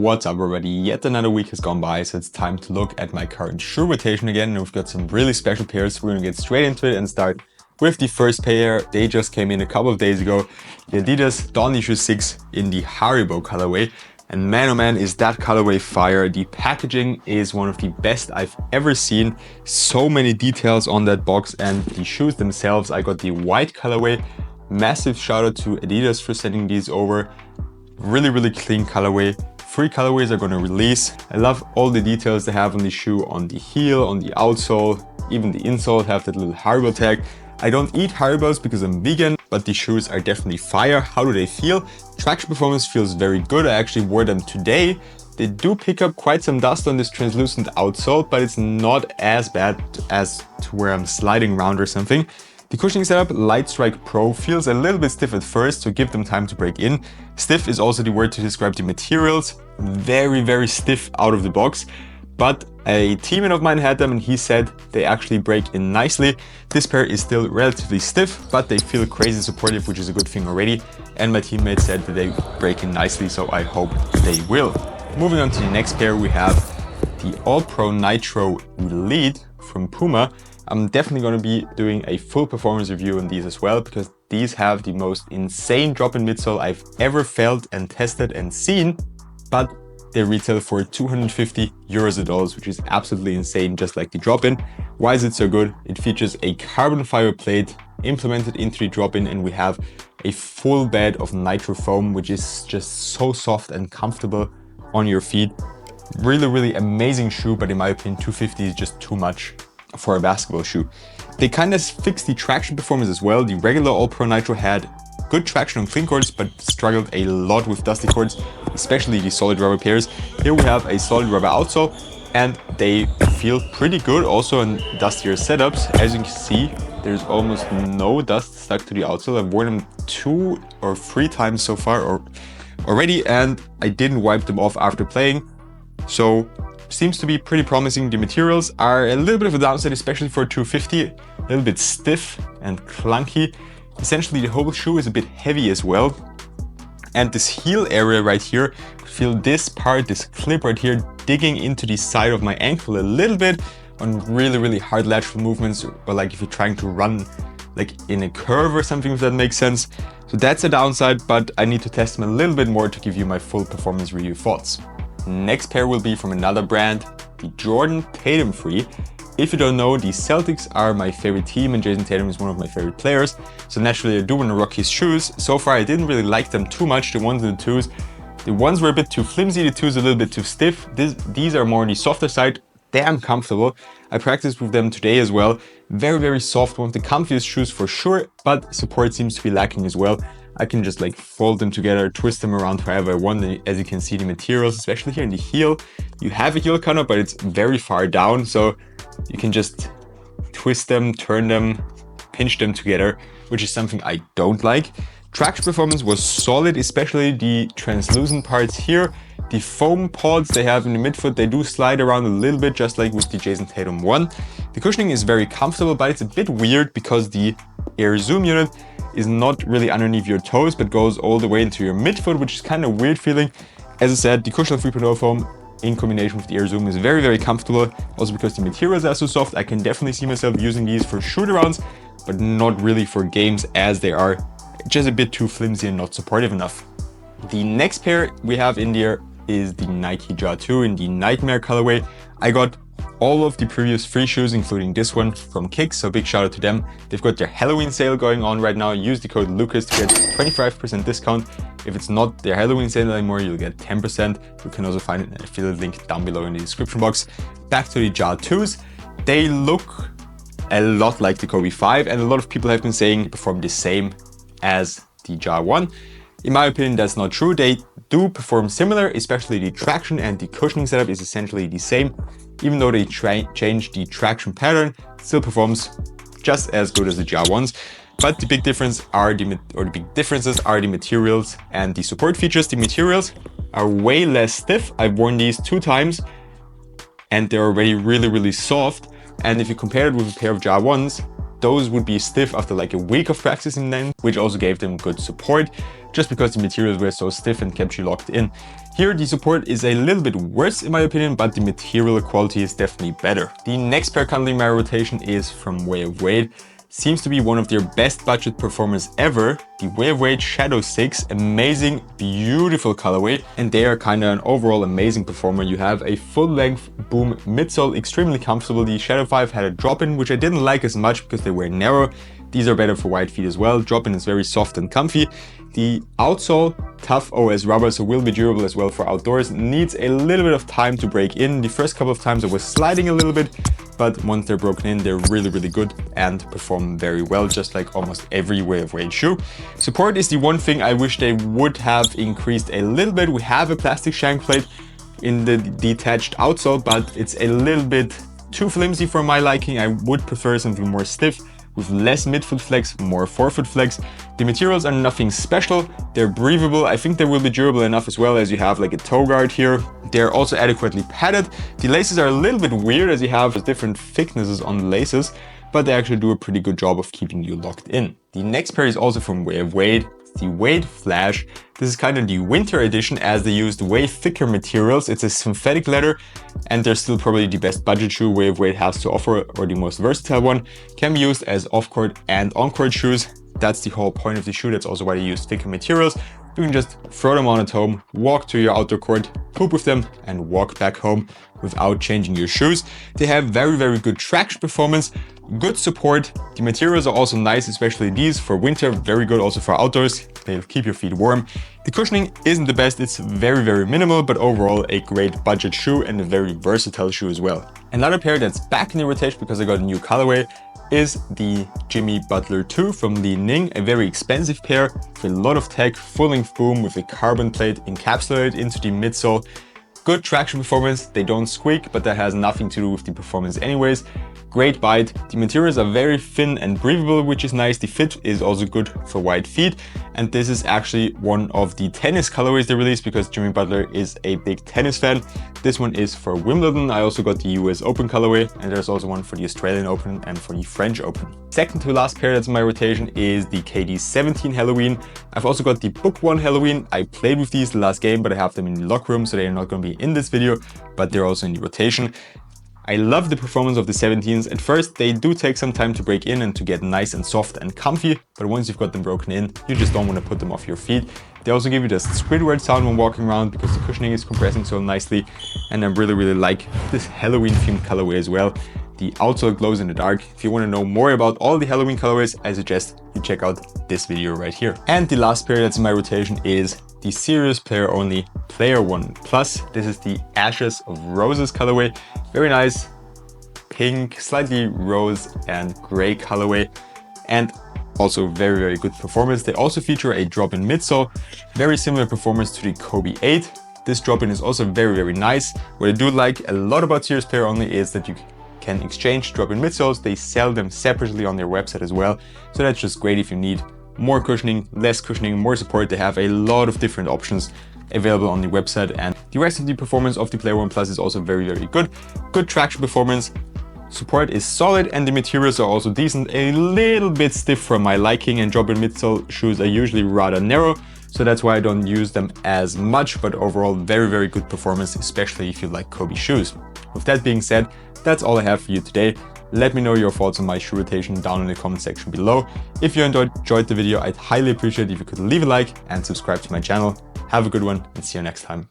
What's up everybody, yet another week has gone by, so it's time to look at my current shoe rotation again, and we've got some really special pairs. We're gonna get straight into it and start with the first pair. They just came in a couple of days ago, the Adidas Dau Nitro 6 in the Haribo colorway. And man oh man, is that colorway fire. The packaging is one of the best I've ever seen. So many details on that box, and the shoes themselves, I got the white colorway. Massive shout out to Adidas for sending these over. Really clean colorway. 3 colorways are going to release. I love all the details they have on the shoe, on the heel, on the outsole, even the insole have that little Haribo tag. I don't eat Haribos because I'm vegan, but the shoes are definitely fire. How do they feel? Traction performance feels very good. I actually wore them today. They do pick up quite some dust on this translucent outsole, but it's not as bad as to where I'm sliding around or something. The cushioning setup, Light Strike Pro, feels a little bit stiff at first, so give them time to break in. Stiff is also the word to describe the materials. Very stiff out of the box. But a teammate of mine had them and he said they actually break in nicely. This pair is still relatively stiff, but they feel crazy supportive, which is a good thing already. And my teammate said that they break in nicely, so I hope they will. Moving on to the next pair, we have the All Pro Nitro Elite from Puma. I'm definitely going to be doing a full performance review on these as well, because these have the most insane drop-in midsole I've ever felt and tested and seen, but they retail for 250 euros a dollars, which is absolutely insane, just like the drop-in. Why is it so good? It features a carbon fiber plate implemented into the drop-in, and we have a full bed of nitro foam, which is just so soft and comfortable on your feet. Really amazing shoe, but in my opinion 250 is just too much for a basketball shoe. They kind of fixed the traction performance as well. The regular All Pro Nitro had good traction on clean courts, but struggled a lot with dusty courts, especially the solid rubber pairs. Here we have a solid rubber outsole, and they feel pretty good also on dustier setups. As you can see, there's almost no dust stuck to the outsole. I've worn them 2 or 3 times so far already, and I didn't wipe them off after playing. So seems to be pretty promising. The materials are a little bit of a downside, especially for 250, a little bit stiff and clunky. Essentially the whole shoe is a bit heavy as well. And this heel area right here, feel this part, this clip right here, digging into the side of my ankle a little bit on really hard lateral movements, or like if you're trying to run like in a curve or something, if that makes sense. So that's a downside, but I need to test them a little bit more to give you my full performance review thoughts. Next pair will be from another brand, the Jordan Tatum Free. If you don't know, the Celtics are my favorite team and Jason Tatum is one of my favorite players. So naturally I do want to rock his shoes. So far I didn't really like them too much, the ones and the 2s. The ones were a bit too flimsy, the 2s a little bit too stiff. These are more on the softer side, damn comfortable. I practiced with them today as well. Very soft, one of the comfiest shoes for sure, but support seems to be lacking as well. I can just like fold them together, twist them around however I want. As you can see, the materials, especially here in the heel, you have a heel counter, but it's very far down. So you can just twist them, turn them, pinch them together, which is something I don't like. Traction performance was solid, especially the translucent parts here. The foam pods they have in the midfoot, they do slide around a little bit, just like with the Jason Tatum one. The cushioning is very comfortable, but it's a bit weird because the Air Zoom unit is not really underneath your toes, but goes all the way into your midfoot, which is kind of weird feeling. As I said, the Cushional 3.0 foam in combination with the Air Zoom is very comfortable. Also because the materials are so soft, I can definitely see myself using these for shoot-arounds, but not really for games, as they are just a bit too flimsy and not supportive enough. The next pair we have in there is the Nike Dau 2 in the Nightmare colorway. I got all of the previous 3 shoes, including this one from Kicks, so big shout out to them. They've got their Halloween sale going on right now. Use the code Lucas to get 25% discount. If it's not their Halloween sale anymore, you'll get 10%. You can also find an affiliate link down below in the description box. Back to the Dau 2s. They look a lot like the Kobe 5, and a lot of people have been saying they perform the same as the Dau 1. In my opinion, that's not true. They do perform similar, especially the traction and the cushioning setup is essentially the same. Even though they change the traction pattern, it still performs just as good as the Dau 1s. But the big differences are the materials and the support features. The materials are way less stiff. I've worn these 2 times and they're already really soft. And if you compare it with a pair of Dau 1s, those would be stiff after like a week of practicing them, which also gave them good support, just because the materials were so stiff and kept you locked in. Here, the support is a little bit worse in my opinion, but the material quality is definitely better. The next pair currently in my rotation is from Way of Wade. Seems to be one of their best budget performers ever. The Way of Wade Shadow 6, amazing, beautiful colorway, and they are kind of an overall amazing performer. You have a full length boom midsole, extremely comfortable. The Shadow 5 had a drop-in, which I didn't like as much because they were narrow. These are better for wide feet as well. Drop-in is very soft and comfy. The outsole, tough OS rubber, so will be durable as well for outdoors. Needs a little bit of time to break in. The first couple of times I was sliding a little bit, but once they're broken in, they're really good and perform very well, just like almost every Way of Wade shoe. Support is the one thing I wish they would have increased a little bit. We have a plastic shank plate in the detached outsole, but it's a little bit too flimsy for my liking. I would prefer something more stiff, with less midfoot flex, more forefoot flex. The materials are nothing special. They're breathable. I think they will be durable enough as well, as you have like a toe guard here. They're also adequately padded. The laces are a little bit weird, as you have different thicknesses on the laces, but they actually do a pretty good job of keeping you locked in. The next pair is also from Way of Wade. The Wade Flash. This is kind of the winter edition, as they used way thicker materials. It's a synthetic leather, and they're still probably the best budget shoe Way of Wade has to offer, or the most versatile one. Can be used as off-court and on-court shoes. That's the whole point of the shoe. That's also why they use thicker materials. You can just throw them on at home, walk to your outdoor court, poop with them, and walk back home without changing your shoes. They have very good traction performance, good support. The materials are also nice, especially these for winter, very good also for outdoors. They'll keep your feet warm. The cushioning isn't the best, it's very minimal, but overall a great budget shoe and a very versatile shoe as well. Another pair that's back in the rotation because I got a new colorway is the Jimmy Butler 2 from Li Ning, a very expensive pair with a lot of tech, full-length boom with a carbon plate encapsulated into the midsole. Good traction performance, they don't squeak, but that has nothing to do with the performance anyways. Great bite. The materials are very thin and breathable, which is nice. The fit is also good for wide feet. And this is actually one of the tennis colorways they released, because Jimmy Butler is a big tennis fan. This one is for Wimbledon. I also got the US Open colorway, and there's also one for the Australian Open and for the French Open. Second to last pair that's in my rotation is the KD17 Halloween. I've also got the Book 1 Halloween. I played with these the last game, but I have them in the locker room, so they're not going to be in this video, but they're also in the rotation. I love the performance of the 17s. At first, they do take some time to break in and to get nice and soft and comfy, but once you've got them broken in, you just don't want to put them off your feet. They also give you this Squidward sound when walking around because the cushioning is compressing so nicely, and I really like this Halloween themed colorway as well. The outsole glows in the dark. If you want to know more about all the Halloween colorways, I suggest you check out this video right here. And the last pair that's in my rotation is the Serious Player Only Player One Plus. This is the Ashes of Roses colorway. Very nice pink, slightly rose and gray colorway, and also very good performance. They also feature a drop-in midsole, very similar performance to the Kobe 8. This drop-in is also very nice. What I do like a lot about Serious Player Only is that you can exchange drop-in midsoles. They sell them separately on their website as well, so that's just great if you need more cushioning, less cushioning, more support. They have a lot of different options available on the website, and the rest of the performance of the Player One Plus is also very good. Good traction performance, support is solid, and the materials are also decent. A little bit stiff for my liking, and drop-in midsole shoes are usually rather narrow, so that's why I don't use them as much, but overall very good performance, especially if you like Kobe shoes. With that being said, that's all I have for you today. Let me know your thoughts on my shoe rotation down in the comment section below. If you enjoyed the video, I'd highly appreciate if you could leave a like and subscribe to my channel. Have a good one, and see you next time.